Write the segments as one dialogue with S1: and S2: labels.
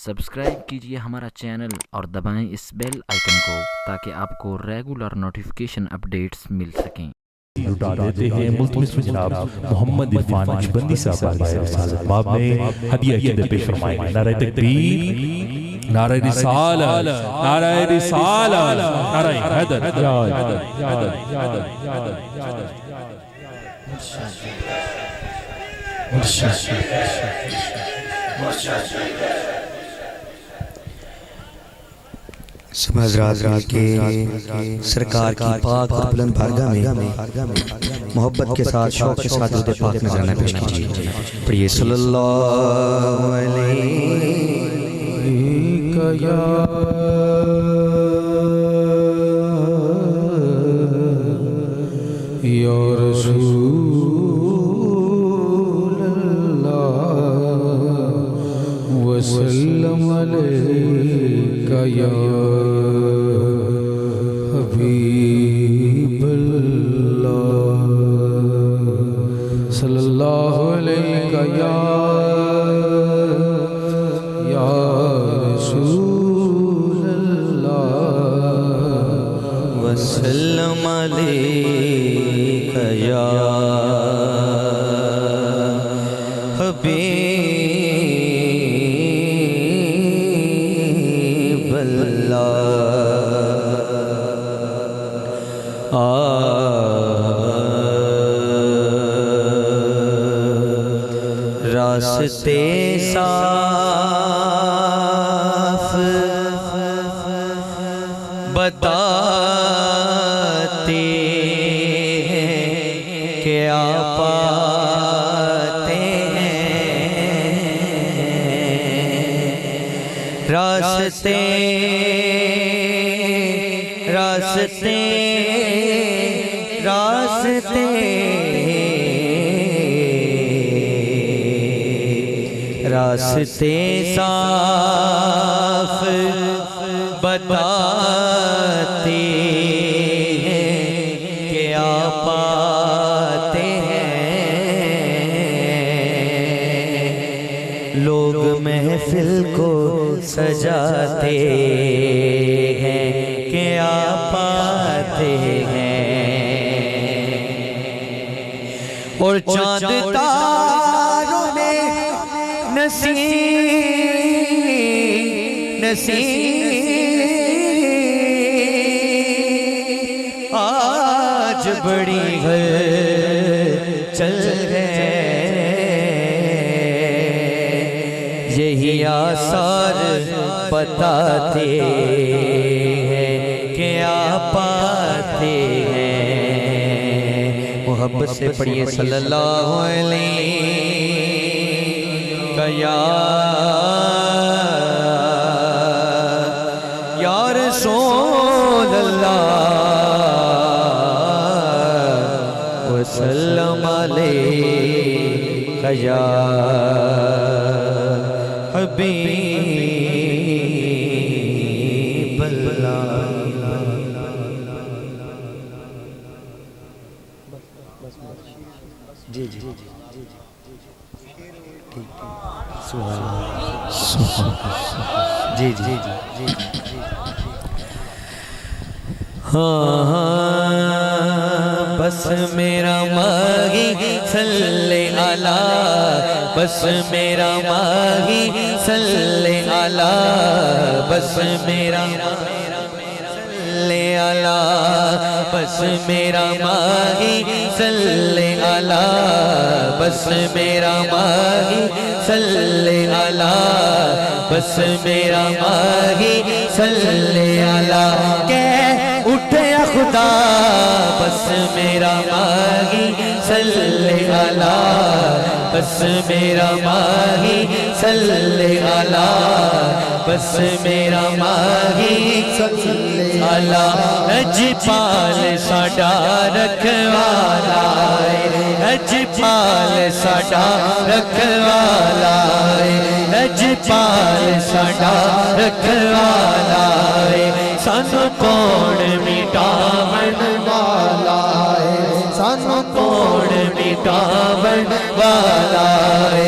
S1: Subscribe کیجئے ہمارا channel اور دبائیں اس بیل آئیکن کو تاکہ آپ کو ریگولر نوٹیفیکیشن اپڈیٹس مل سکیں۔
S2: لٹا دیتے ہیں ملتمس جناب محمد عرفان نقشبندی صاحب بارگاہ رسالت باب میں ہدیہ عقیدت پیش فرمائیں گے۔ نعرہ تکبیر، نعرہ رسالت، نعرہ رسالت، نعرہ حیدر،
S3: سب حضرات کے سرکار کی پاک اور بلند بارگاہ میں محبت کے ساتھ شوق کے ساتھ درود پاک نذرانہ پیش کیجیے۔ پڑھیے صلی اللہ علیہ یا رسول اللہ وسلم علیکہ یا حبیب اللہ صلی اللہ علیہ یا رسول اللہ وسلم علیہ یا حبیب اللہ۔ راستے صاف بتاتے ہیں کہ آپ آتے ہیں، راستے راستے راستے راستے صاف بتاتے ہیں کہ آپ آتے ہیں، لوگ محفل کو سجاتے ہیں کہ آپ آتے ہیں، اور چاند تاروں میں نصیب آج بڑی چل گئے، یہی آثار بتاتے ہیں کہ آپ آتے ہیں۔ محبت سے پڑھیے صلی اللہ علیہ یا رسول اللہ وسلم علیہ یا حبیب اللہ۔ جی جی جی جی جی ہاں بس میرا ماہی صلی علی، بس میرا ماہی صلی علی، بس میرا صلی علی، بس میرا ماہی صلی علی، بس میرا ماہی صلی علی، بس میرا ماہی صلی علی، کہ اٹھے خدا بس میرا ماہی صلی علی، بس میرا ماہی صلی علی، بس میرا ماہی صلی علی، اجپال ساڈا رکھوالا ہے، اجپال ساڈا رکھوالا ہے، اجپال ساڈا رکھوالا ہے، سانو کون مٹاون والا ہے، سانو کون مٹاون والا ہے،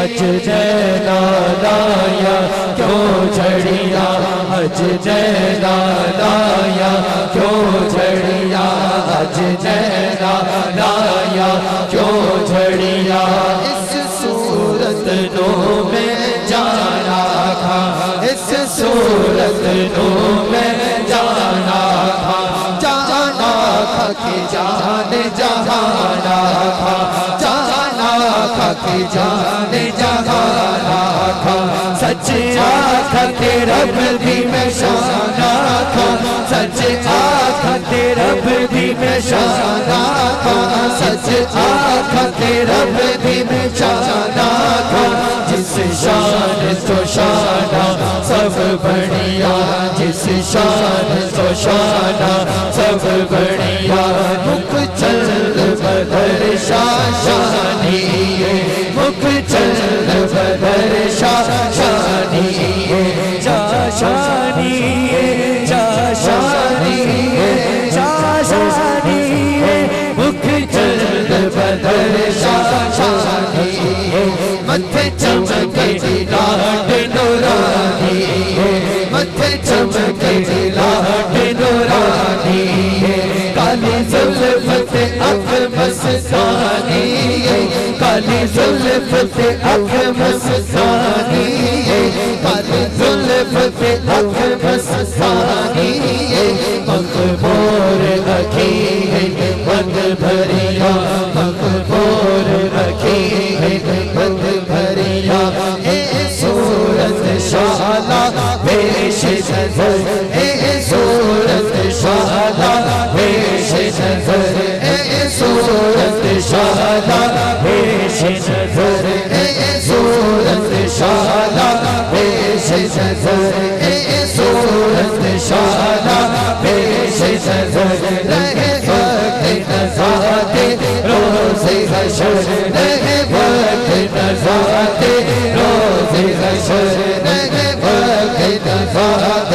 S4: اج نینا لایا کیوں جھڑیا اج نینا لایا کیوں جھڑیا اج نینا لایا کیوں جھڑیا اس صورت نو میں جانا تھا اس صورت نو میں جانا تھا جانا تھا کہ جان جہانا تھا جانا تھا کہ جان جہانا تھا سچ آقا کے رب بھی میں شانا تھا سچ آقا کے رب بھی میں شانا تھا سچ آقا کے رب بھی میں شانا تھا جس شان تو شانہ سب بڑھیا جس شان تو شانہ سب بڑھیا مکھ چل بدر شاہ شانی مکھ چل بدر شاہ شانی جا شانی جا شانی جا شانی مکھ چل بدر شاہ شانی متھے چمکے لاٹ نورانی متھے چمکے لاٹ نورانی کالی زلفت اکھ مستانی کالی زلفت اکھ مستانی کالی زلفت اکھ مستانی مغمور رکھی ہے بند بھریا مغمور رکھی ہے بند بھریا اے صورت شالا پیش نظر اے صورت شالا پیش نظر اے صورت شالا پیش نظر اے صورت شالا پیش نظر اے صورت شالا پیش نظر رہے وقت نزاعت روز حشر رہے وقت نزاعت روز حشر رہے وقت نزاعت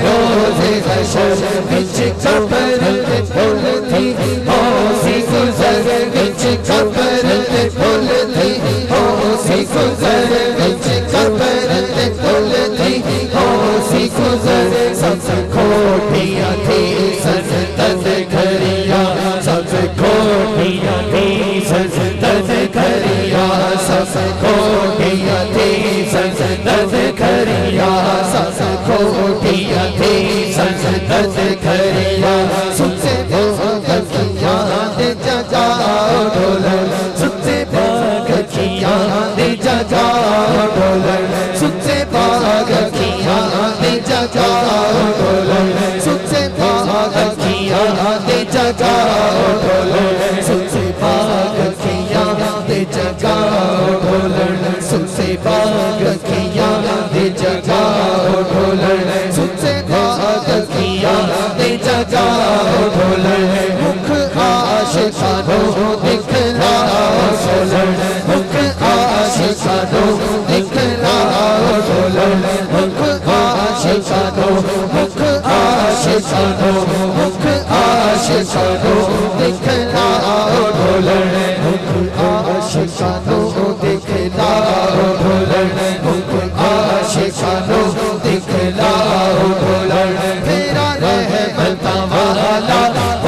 S4: روز حشر بچ قبر پھول تھی ہوسی گزر بچ قبر پھول تھی ہوسی گزر بچ قبر پھول تھی ہوسی گزر سب کھوٹیاں تھی سجدت گھریا سب کھوٹیاں تھی سجدت گھریا سب کھوٹیاں تھی سجدت گھریا سب کھوٹیاں تھی سجدت گھریا ستے باغ کی یاد جگاؤ ڈولر ستے باغ کی یاد جگاؤ ڈولر ستے باغ کی یاد جگاؤ ڈولر ستے باغ کی یاد جگاؤ ڈولر ستے باغ کی یاد جگاؤ ڈولر ستے باغ کی یاد جگاؤ ڈولر ستے باغ کی یاد جگاؤ ڈولر مکھ عاشقانوں دکھلاؤ ڈولر مکھ عاشقانوں دکھلاؤ ڈولر مکھ عاشقانوں مکھ عاشقانوں مکھ عاشقانوں دکھلاؤ ڈولر مکھ عاشقانوں دکھلاؤ ڈولر مکھ عاشقانوں دکھلاؤ ڈولر تیرا رحمت والا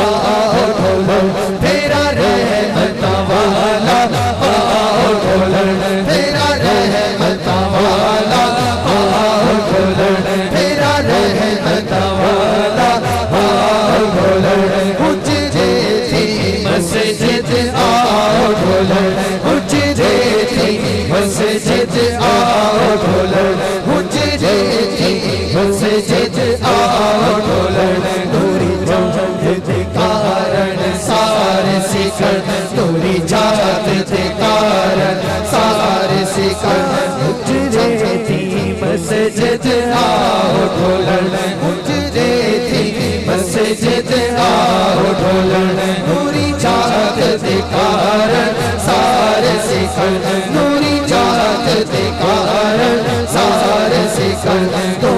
S4: آؤ ڈولر تیرا رحمت والا آؤ ڈولر تیرا رحمت والا آؤ ڈولر تیرا رحمت والا آؤ ڈولر اجڑے تھی مسجد آؤ ڈولر اجڑے تھی مسجد آؤ ڈولر اجڑے تھی مسجد آؤ ڈولر نوری جات دے کارن سارے سکھر نوری جات دے کارن سارے سکھر اجڑے تھی مسجد آؤ ڈولر اجڑے تھی مسجد آؤ ڈولر نوری جات دے کارن سارے سکھر نوری جات دے کارن سارے سکھر تو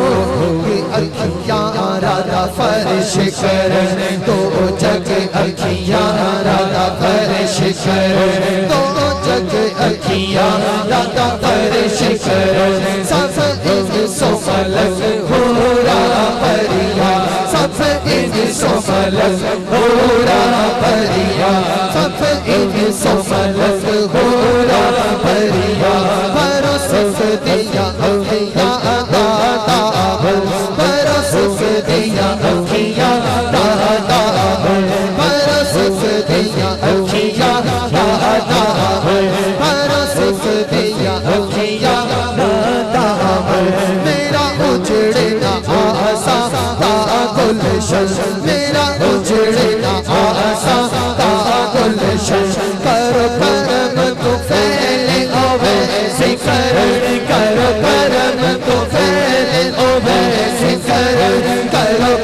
S4: اکھیاں رادا فرش کرن تو جگ اکھیاں رادا فرش کرن تو تک اکھیاں دادا فرش کرو سب انس و ملک حورا پریا سب انس و ملک حورا پریا سب انس و ملک حورا پریا برس دیا اکھیاں دادا برس دیا اکھیاں دادا برس دیا اکھیاں دادا برس دیا اکھیاں دادا میرا اجڑنا آسا تا گلشن میرا اجڑنا آسا تا گلشن کرو کرم تو پھیلے او ویسے کرو کرم تو پھیلے او ویسے کرو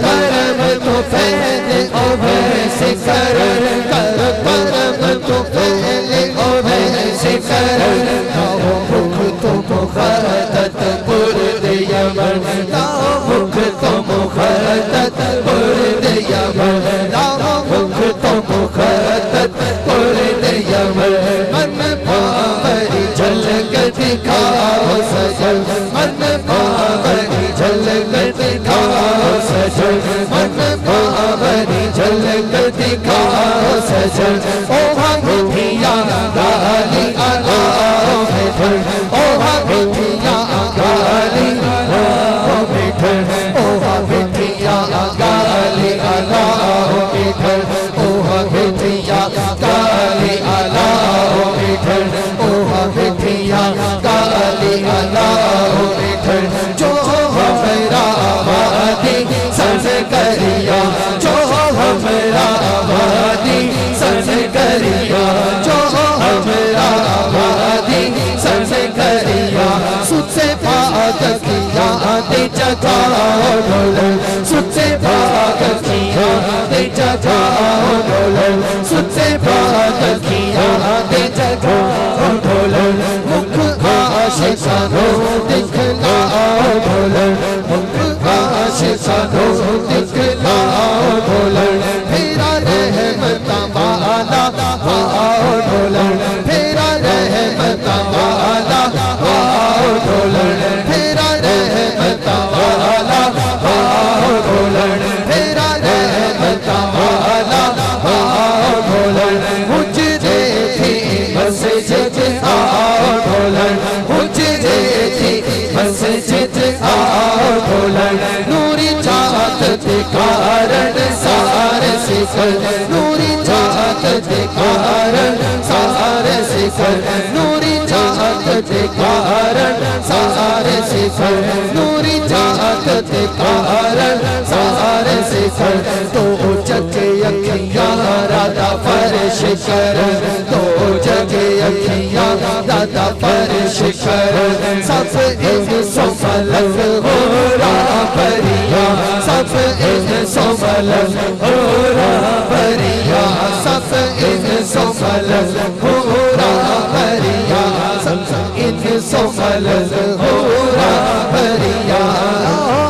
S4: کرم تو پھیلے او ویسے کرو کرم تو پھیلے او ویسے کرو لاؤ بھوک تو مخدت برد یمن لاؤ بھوک تو مخدت برد یمن لاؤ بھوک تو مخدت برد یمن من پاوری جھلک دکھاؤ سجن من پاوری جھلک دکھاؤ سجن من پاوری جھلک دکھاؤ سجن او ہمٹھیا گالی آلاؤ بیٹھن او ہمٹھیا گالی آلاؤ بیٹھن او ہمٹھیا گالی آلاؤ بیٹھن او ہمٹھیا گالی آلاؤ بیٹھن او ہمٹھیا گالی آلاؤ بیٹھن جو ہمرا وادی سن کریا جو ہمرا وادی سن کریا جو ہمرا وادی سن کریا سود سے پاک کیا دے جگاؤ ڈولن سود سے پاک کیا دے جگاؤ ڈولن سود سے پاک کیا دے جگاؤ ڈولن مکھ عاشقانو دکھلاؤ ڈولن مکھ عاشقانو دکھلاؤ ڈولن پھیرا رحمت والا آؤ ڈولن پھیرا رحمت والا آؤ ڈولن پھیرا رحمت والا آؤ ڈولن پھیرا رحمت والا آؤ ڈولن حجرے تھی مسجد آؤ ڈولن حجرے تھی مسجد آؤ ڈولن نوری چاہت دکھارن سارے سکھر نوری چاہت دکھارن سارے سکھر نوری چاہت دکھارن سارے سکھر نوری چاہت دکھارن سارے سکھر تو جگے اکھیاں دادا فرش کرن تو جگے اکھیاں دادا فرش کرن سب انس و ملک حورا پریا سب انس و ملک حورا پریا سب انس و ملک حورا پریا سب انس و ملک حورا پریا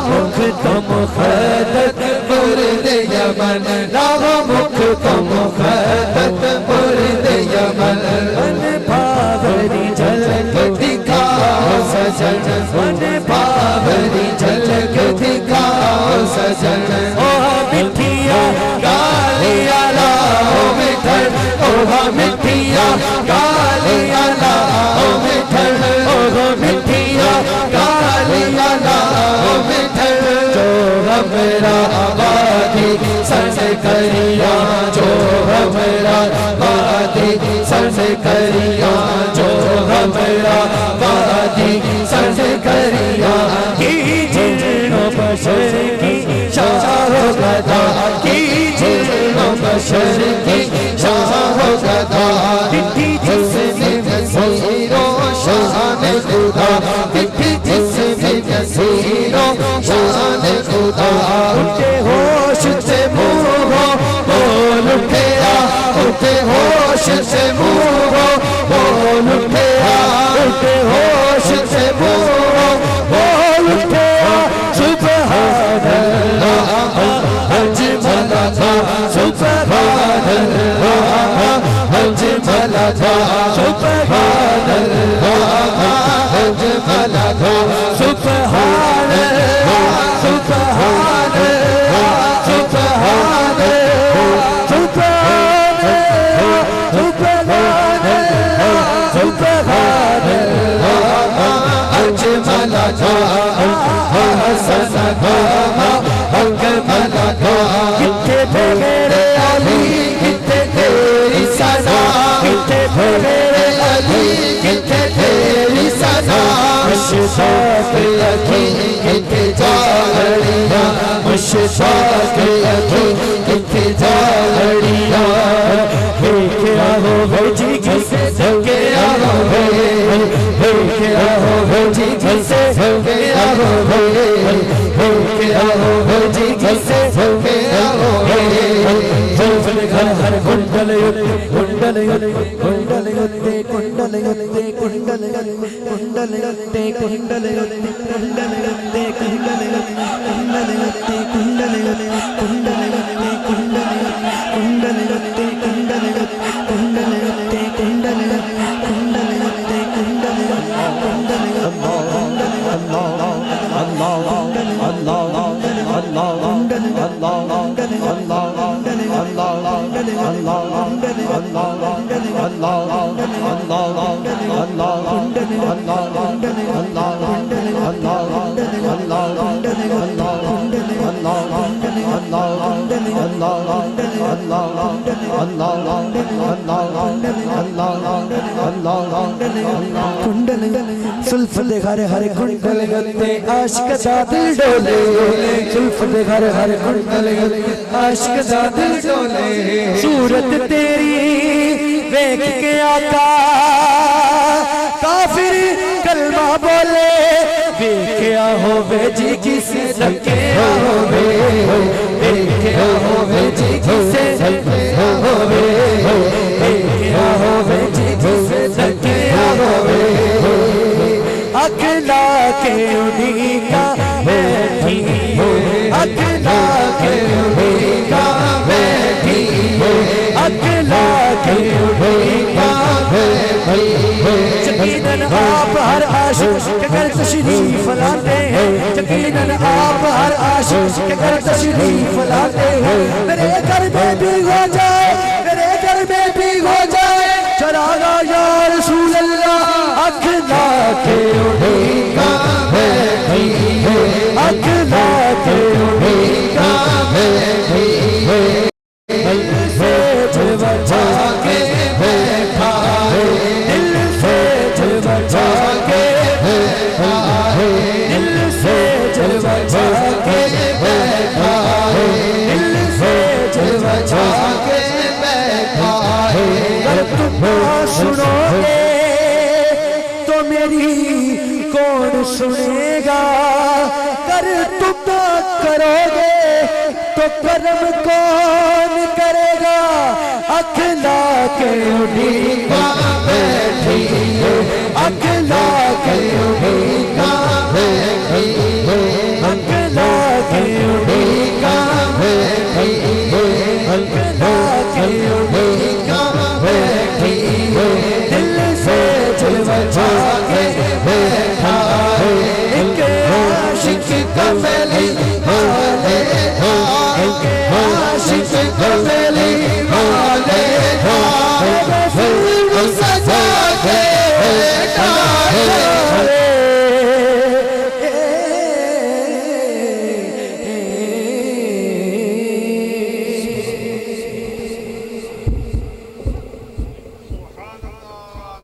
S4: مکھ تو مخدت برد یمن لاؤ مکھ تو مخدت برد یمن من پاوری جھلک دکھاؤ سجن من پاوری جھلک دکھاؤ سجن او مٹھیا گالیاں لاؤ مٹھن او مٹھیا گالیاں لاؤ مٹھن او مٹھیا گالیاں لاؤ مٹھن جو ہمرا وادی سن کریا جو ہمرا وادی سن کریا جو ہمرا وادی سن کریا کی جن و بشر کی شاہ گدا کی جن و بشر کی شاہ گدا دھی جس میں نصیروں شان خدا دھی جس میں نصیروں شان خدا اٹھے ہوش سے منہ بول اٹھیا اٹھے ہوش سے منہ بول اٹھیا اٹھے ہوش سے منہ بول اٹھیا سبحان اللہ حج ملا تھا سبحان اللہ حج ملا جا سبحان اللہ اجمل جا سبحان اللہ سبحان اللہ سبحان اللہ سبحان اللہ سبحان اللہ اجمل جا حسن جا اکمل جا کتنے میرے علی کتنے تیری سزا کتنے میرے علی کتنے تیری سزا مشتاق اکی کتنے جاڑیاں مشتاق اکی کتنے جاڑیاں کیا ہو جی کسے کیا ہو کیا ہو جی کسے کیا ہو کیا ہو جی کسے کیا ہو زلفل گھر ہر کنڈل کنڈل کنڈل کنڈل کنڈل کنڈل کنڈل زلف دے گھر ہر کنڈل گلتے عاشق دا دل ڈولے زلف دے گھر ہر کنڈل گلتے عاشق دا دل ڈولے صورت تیری دیکھ کے آقا کافر کلمہ بولے دیکھیا ہووے جی کسے دکھیا ہووے دیکھیا ہووے جی کسے دکھیا ہووے دیکھیا ہووے جی کسے دکھیا ہووے اکھلا کے انہی کا بیٹھی اکھلا کے انہی کا بیٹھی اکھلا کے انہی کا بیٹھی یقیناً آپ ہر عاشق کے گھر تشریف لاتے ہیں یقیناً آپ ہر عاشق کے گھر تشریف لاتے ہیں میرے گھر میں بھی ہو جائے میرے گھر میں بھی ہو جائے چراغا یا رسول اللہ اکھلا کے انہی کا بیٹھی اکھلا کے انہی کا بیٹھی دل سے جلوہ جا کے بیٹھا ہے دل سے جلوہ جا کے بیٹھا ہے دل سے جلوہ جا کے بیٹھا ہے دل سے جلوہ جا کے بیٹھا ہے اگر تم سنو گے تو میری کون سنے گا کر تم کرو گے تو کرم کون کرے گا اکھلا کے انہی